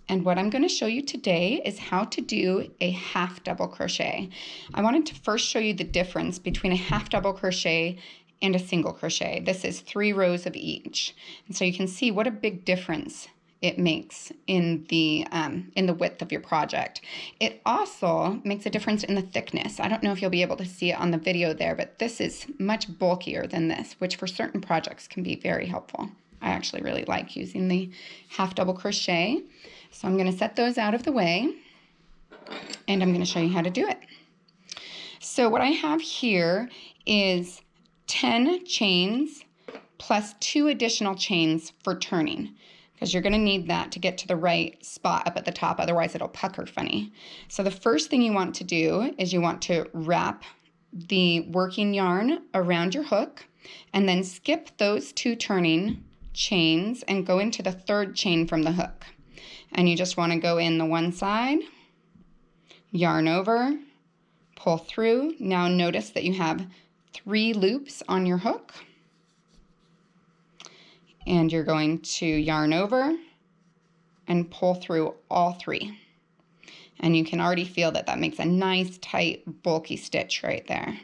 and what I'm going to show you today is how to do a half double crochet. I wanted to first show you the difference between a half double crochet and a single crochet. This is 3 rows of each, and so you can see what a big difference it makes in the width of your project. It also makes a difference in the thickness. I don't know if you'll be able to see it on the video there, but this is much bulkier than this, which for certain projects can be very helpful. I actually really like using the half double crochet. So I'm going to set those out of the way, and I'm going to show you how to do it. So what I have here is 10 chains plus 2 additional chains for turning, because you're going to need that to get to the right spot up at the top, otherwise it'll pucker funny. So the first thing you want to do is you want to wrap the working yarn around your hook and then skip those 2 turning chains and go into the 3rd chain from the hook. And you just want to go in the one side, yarn over, pull through. Now notice that you have 3 loops on your hook. And you're going to yarn over and pull through all 3. And you can already feel that that makes a nice, tight, bulky stitch right there.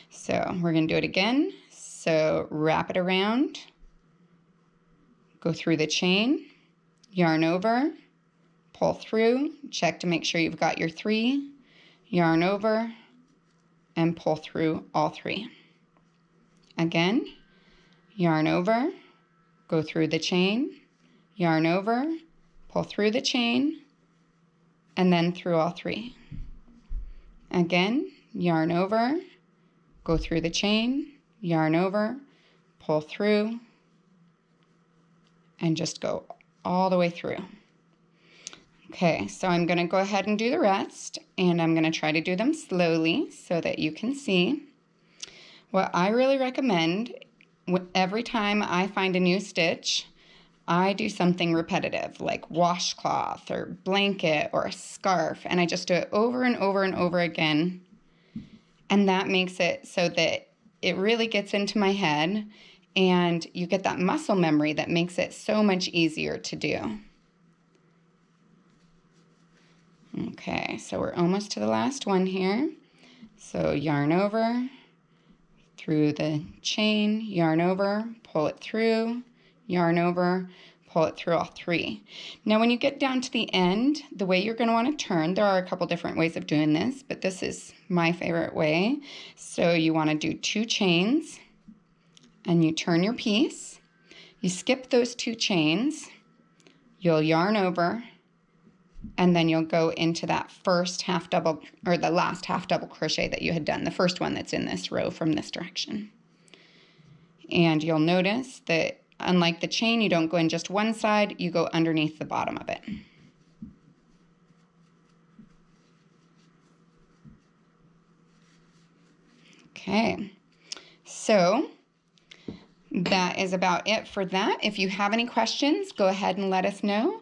So we're going to do it again. So wrap it around, go through the chain, yarn over, pull through, check to make sure you've got your 3, yarn over, and pull through all 3. Again, yarn over, go through the chain, yarn over, pull through the chain, and then through all 3. Again, yarn over, go through the chain, yarn over, pull through, and just go all the way through. Okay, so I'm going to go ahead and do the rest, and I'm going to try to do them slowly so that you can see. What I really recommend, every time I find a new stitch, I do something repetitive like washcloth or blanket or a scarf, and I just do it over and over and over again. And that makes it so that it really gets into my head, and you get that muscle memory that makes it so much easier to do. Okay, so we're almost to the last one here. So yarn over, through the chain, yarn over, pull it through, yarn over, pull it through all 3. Now when you get down to the end, the way you're going to want to turn, there are a couple different ways of doing this, but this is my favorite way. So you want to do 2 chains, and you turn your piece. You skip those 2 chains, you'll yarn over, and then you'll go into that first half double, or the last half double crochet that you had done, the first one that's in this row from this direction. And you'll notice that unlike the chain, you don't go in just one side, you go underneath the bottom of it. Okay, so that is about it for that. If you have any questions, go ahead and let us know.